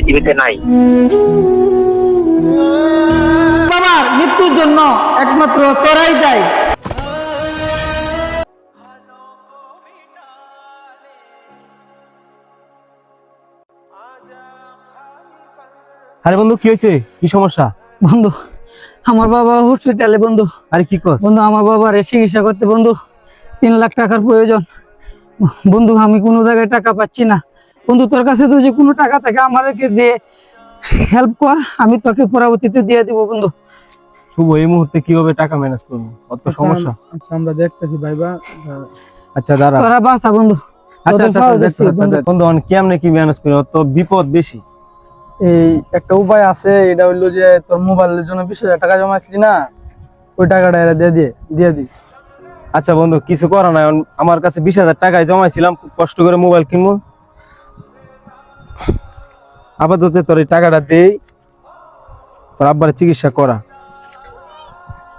পৃথিবীতে নাই। বাবার মৃত্যুর জন্য একমাত্র তোরাই দায়ী। আরে বন্ধু কি হয়েছে, কি সমস্যা? বন্ধু আমার বাবা হসপিটালে বন্ধু। আরে কি কর বন্ধু আমার বাবার চিকিৎসা করতে বন্ধু 3 লাখ টাকার প্রয়োজন বন্ধু। আমি কোনো জায়গায় টাকা পাচ্ছি না বন্ধু। তোর কাছে তো যে কোনো টাকা থাকে আমাকে দিয়ে হেল্প কর, আমি তোকে পরবর্তীতে দিয়ে দিব বন্ধু। শুভ এই মুহূর্তে কিভাবে টাকা ম্যানেজ করবো, অত সমস্যা। আচ্ছা আমরা দেখতেছি ভাইবা। আচ্ছা দাঁড়া, তোরা বাঁচা বন্ধু। আচ্ছা আচ্ছা তোদের দেখো, বন্ধু। বন্ধু কেমনে কি ম্যানেজ করি, অত বিপদ বেশি। এই একটা উপায় আছে, এটা হইলো যে তোর মোবাইলের জন্য 20,000 টাকা জমাইছিলি না, ওই টাকাটা এরা দিয়ে দি। আচ্ছা বন্ধু কিছু করার নাই, আমার কাছে 20,000 টাকায় জমাইছিলাম, খুব কষ্ট করে মোবাইল কিনবো। আপাতত তোর এই টাকাটা দেই, তোর আব্বার চিকিৎসা করা,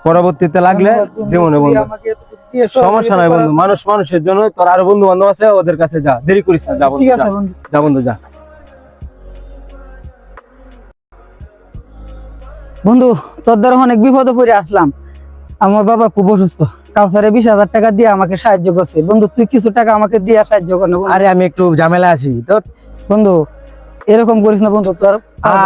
পরবর্তীতে লাগলে দেবো না বন্ধু। সমস্যা নাই বন্ধু, মানুষ মানুষের জন্য। তোর আরো বন্ধু বান্ধব আছে, ওদের কাছে যা, দেরি করিস না, যা বন্ধু, ঠিক আছে বন্ধু। যা বন্ধু যা। বন্ধু তোর দ্বারা অনেক বিপদে পড়ে আসলাম। আমার বাবা খুব অসুস্থ, কাউসারে 20,000 টাকা দিয়ে আমাকে সাহায্য করছে বন্ধু। তুই কিছু টাকা আমাকে দিয়ে সাহায্য কর না বন্ধু। আরে আমি একটু ঝামেলা আছি তো বন্ধু এরকম করিস না বন্ধু। তোর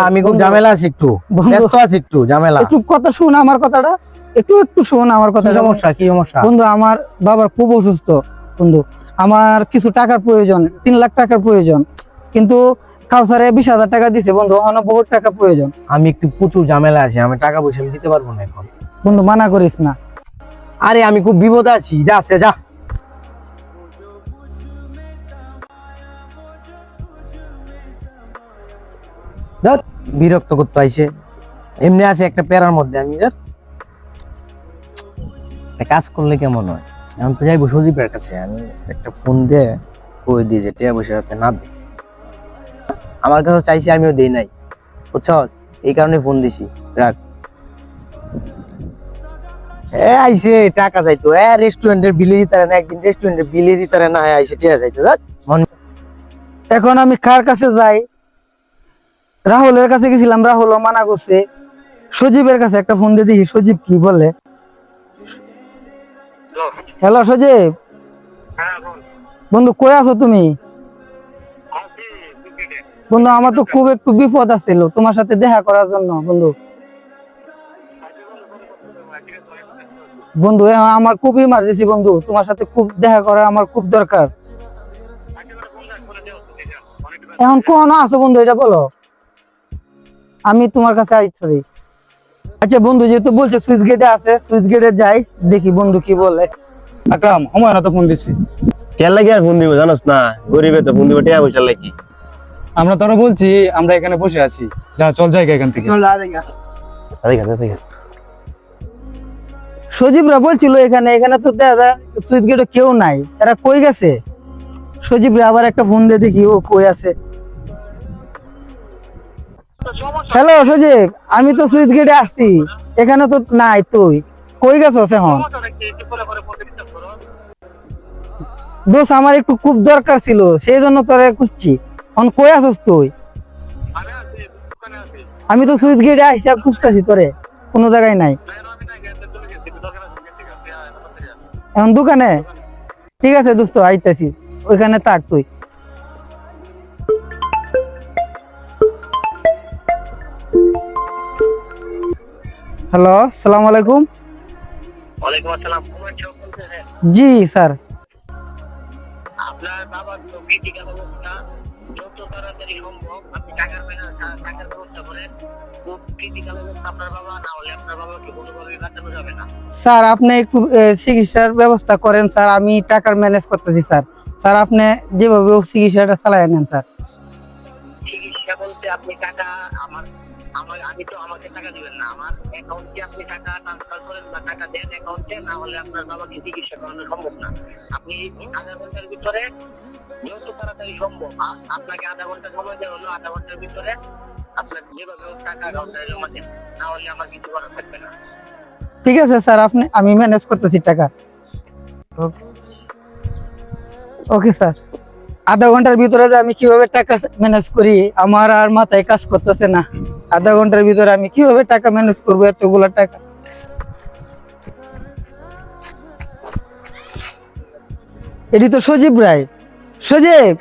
আমি খুব ঝামেলা আছি, একটু বন্ধু, ব্যস্ত আছি, একটু ঝামেলা। একটু কথা শোন আমার কথাটা, একটু শোন আমার কথা। সমস্যা কি সমস্যা? বন্ধু আমার বাবার খুব অসুস্থ বন্ধু, আমার কিছু টাকার প্রয়োজন, 3 লাখ টাকার প্রয়োজন। কিন্তু কাউসারে 20,000 টাকা দিছে বন্ধু, অনেক বহুত টাকা প্রয়োজন। আমি একটু প্রচুর ঝামেলা আছি, আমি টাকা পয়সা আমি দিতে পারবো না এখন। বন্ধু মানা করিস না। আরে আমি খুব বিপদে আছি, যা আছে যা। ধর, বিরক্ত করতে আইছে, এমনি আছে একটা প্যারার মধ্যে। আমি একটা কাজ করলে কেমন হয়, এখন তো যাইবো সজীবের কাছে, আমি একটা ফোন দিয়ে কই দিই যে টিয়া পয়সা যাতে না দেয়। আমার কাছে চাইছি, আমিও দেই নাই, বুঝছস? এই কারণে ফোন দিছি, রাখ। আইসে টাকা চাইতো, রেস্টুরেন্টের বিলে দিতে না, একদিন রেস্টুরেন্টের বিলে দিতে না, আইসে টিয়া চাইতো। এখন আমি কার কাছে যাই? রাহুলের কাছে গেছিলাম, রাহুলও মানা করছে। সজীবের কাছে একটা ফোন দিয়ে দেখি সজীব কি বলে। হ্যালো সজীব, বন্ধু কই আছো তুমি? বন্ধু আমার তো খুব একটু বিপদ আছিল তোমার সাথে দেখা করার জন্য বন্ধু। বন্ধু আমার খুব ইমার্জেন্সি বন্ধু, তোমার সাথে খুব দেখা করা আমার খুব দরকার। এখন কোন আছো বন্ধু এটা বলো, আমি তোমার কাছে আসছি। আচ্ছা বন্ধু যেহেতু বলছে সুইচ গেটে আছে, সুইচ গেটে যাই দেখি বন্ধু কি বলে। আকরাম আমার তো ফোন দিছি। কেন লাগে আর ফোন দিব জানোস না, গরিবে তো ফোন দিব টিয়া পয়সা লাগি। আমরা তোরা বলছি আমরা এখানে বসে আছি, যা চল জায়গা এখান থেকে। সজীবরা বলছিল এখানে এখানে তো দাদা সুইচ গেটে কেউ নাই, এরা কই গেছে? সজীবরা আবার একটা ফোন দিয়ে দেখি ও কই আছে। হ্যালো সজীব, আমি তো সুইচ গেটে আসছি, এখানে তো নাই, তুই কই গেছস এখন? দোষ আমার একটু খুব দরকার ছিল, সেই জন্য তোরে খুঁজছি। এখন কই আছস তুই? আমি তো সুইচ গেটে আইসা খুঁজতেছি তোরে, কোনো জায়গায় নাই। এখন দোকানে? ঠিক আছে দোস্ত আইতাছি, ওইখানে থাক তুই। হ্যালো আসসালামু আলাইকুম। ওয়ালাইকুম আসসালাম। জি স্যার। আপনার বাবার তো ক্রিটিক্যাল অবস্থা, যত তাড়াতাড়ি সম্ভব আপনি টাকার ব্যবস্থা করেন। খুব ক্রিটিক্যাল অবস্থা আপনার বাবা, না হলে আপনার বাবাকে কোনোভাবে বাঁচানো যাবে না। স্যার আপনি একটু চিকিৎসার ব্যবস্থা করেন স্যার, আমি টাকার ম্যানেজ করতেছি স্যার। স্যার আপনি যেভাবে চিকিৎসাটা চালাই নেন স্যার। চিকিৎসা বলতে আপনি টাকা আমি তো আমাকে টাকা দিবেন না, আমার অ্যাকাউন্টে আপনি টাকা ট্রান্সফার করেন বা টাকা দেন অ্যাকাউন্টে, না হলে আপনার বাবাকে চিকিৎসা করানো সম্ভব না। আপনি আধা ঘন্টার ভিতরে, যত তাড়াতাড়ি সম্ভব, আপনাকে আধা ঘন্টা সময় দেওয়া হলো, আধা ঘন্টার ভিতরে আপনার যেভাবে টাকা অ্যাকাউন্টে জমা দেন, না হলে আমার কিছু করার থাকবে না। ঠিক আছে স্যার, আমি ম্যানেজ করতেছি টাকা। ওকে স্যার, আধা ঘন্টার ভিতরে যে আমি কিভাবে টাকা ম্যানেজ করি আমার আর মাথায় কাজ করতেছে না। আধা ঘন্টার ভিতরে আমি কিভাবে টাকা ম্যানেজ করবো, এতগুলো টাকা। এটি তো সজীব রায়। সজীব,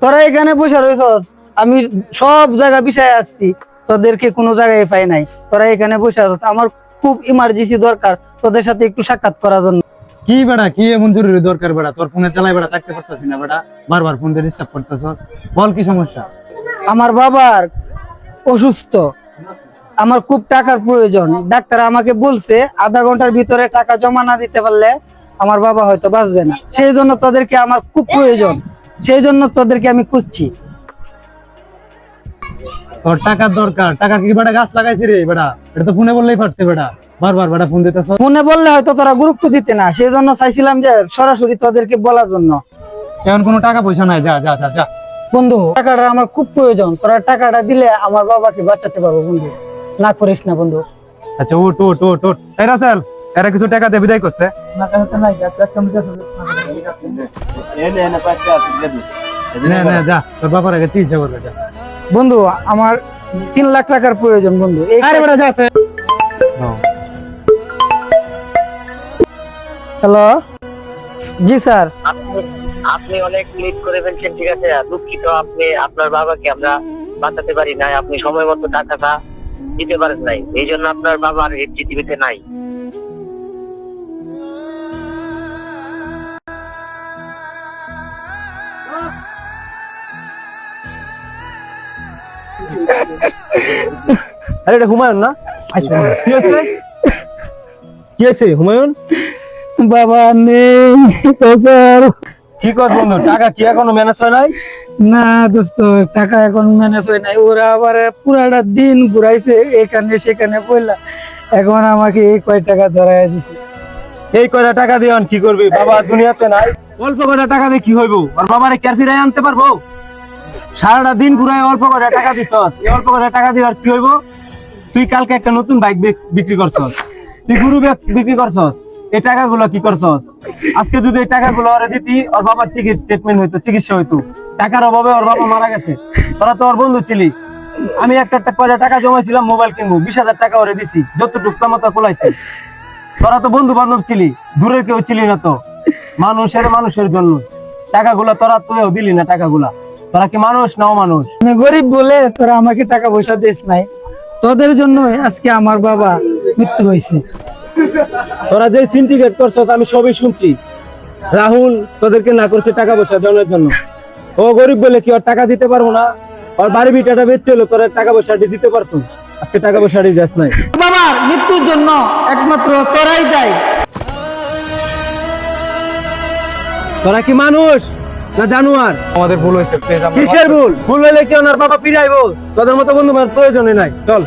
তোরা এখানে বসে রয়েছস, আমি সব জায়গা বিষয়ে আসছি, তোদেরকে কোনো জায়গায় পাই নাই। তোরা এখানে বসে আছিস, আমার খুব ইমার্জেন্সি দরকার তোদের সাথে একটু সাক্ষাৎ করার জন্য। কি বেটা, কি এমন জরুরি দরকার বেটা? তোর ফোনে চালাই বেটা, থাকতে পারতাছি না বেটা, বারবার ফোন দিয়ে ডিস্টার্ব করতেছ। বল কি সমস্যা? আমার বাবার অসুস্থ, আমার খুব টাকার প্রয়োজন। ডাক্তার আমাকে বলছে আধা ঘন্টার ভিতরে টাকা জমা না দিতে পারলে আমার বাবা হয়তো বাঁচবে না। সেই জন্য তোদেরকে আমার খুব প্রয়োজন, সেই জন্য তোদেরকে আমি খুঁজছি। তোর টাকার দরকার, টাকা কি বেটা গাছ লাগাইছি রে বেটা? এটা তো ফোনে বললেই পারতে বেটা, বারবার বেটা ফোন দিতেছ। ফোনে বললে হয়তো তোরা গুরুত্ব দিতে না, সেই জন্য চাইছিলাম যে সরাসরি তোদেরকে বলার জন্য। এখন কোনো টাকা পয়সা নাই, যা যা যা যা। বন্ধু, টাকাটা আমার খুব প্রয়োজন, তোরা টাকাটা দিলে আমার বাবাকে বাঁচাতে পারবো। বন্ধু, না করিস না বন্ধু। আচ্ছা ওট ওট ওট ওট। এরা চল, এরা কিছু টাকা দিয়ে বিদায় করছে। নে নে যা, তোর বাবার আগে চিকিৎসা করবে যা। বন্ধু, আমার 3 লাখ টাকার প্রয়োজন বন্ধু। আরে বেটা যা আছে। হ্যালো, জি স্যার। আপনি অনেক লেট করে ফেলছেন, ঠিক আছে? দুঃখিত, আপনি আপনার বাবাকে আমরা বাঁচাতে পারি নাই। আপনি সময় মতো টাকাটা দিতে পারেন নাই, এই জন্য আপনার বাবার এই পৃথিবীতে নাই। আরে এটা হুমায়ুন না? কি হয়েছে? কি হয়েছে হুমায়ুন? বাবা নেই তো স্যার। কি কর বন্ধু, টাকা কি এখনো ম্যানেজ হয় নাই? না দোস্ত, টাকা এখন ম্যানেজ হয় নাই। ওরা আবার পুরাটা দিন ঘুরাইছে এখানে সেখানে পড়লা, এখন আমাকে এই কয় টাকা ধরাই দিছে। এই কয়টা টাকা দিয়ে কি করবি? বাবা দুনিয়াতে নাই, অল্প কয়টা টাকা দিয়ে কি হইব? আর বাবারে কেয়ার ফিরাই আনতে পারবো? সারাটা দিন ঘুরাই অল্প কয়টা টাকা দিছ, এই অল্প কয়টা টাকা দিয়ে আর কি হইব? তুই কালকে একটা নতুন বাইক বিক্রি করছস, তুই গরু বিক্রি করছস, এই টাকাগুলো কি করছস? আজকে যদি এই টাকাগুলো ওরে দিতি, ওর বাবার ট্রিটমেন্ট হইতো, চিকিৎসা হইতো। টাকার অভাবে ওর বাবা মারা গেছে। তোরা তো ওর বন্ধু ছিলি। আমি একটা কয়টা টাকা জমাইছিলাম মোবাইল কিনবো, 20,000 টাকা ওরে দিছি, যতটুকু ক্ষমতা কোলাইছি। তোরা তো বন্ধু বান্ধব ছিলি, দূরের কেউ ছিলি না। তো মানুষের জন্য টাকাগুলা তোরা তুইও দিলি না। টাকাগুলা তোরা কি মানুষ নাও মানুষ? আমি গরিব বলে তোরা আমাকে টাকা পয়সা দিস নাই, তোদের জন্য আজকে আমার বাবা মৃত্যু হয়েছে। তোরা যে সিন্ডিকেট করছস আমি সবই শুনছি। রাহুল তোদেরকে না করছে টাকা পয়সা দেওয়ার জন্য। ও গরিব বলে কি ওর টাকা দিতে পারবো না? ওর বাড়ি ভিটাটা বেচছিল, তোরা টাকা পয়সা দিতে পারতো। আজকে টাকা পয়সা যাস নাই। বাবার মৃত্যুর জন্য একমাত্র তোরাই দায়ী। তোরা কি মানুষ না জানোয়ার? আমাদের ভুল হয়েছে, প্লিজ। কিসের ভুল? ভুল হইলে কি ওনার বাবা ফিরাইবো? তোদের মতো বন্ধু প্রয়োজনই নাই। চল।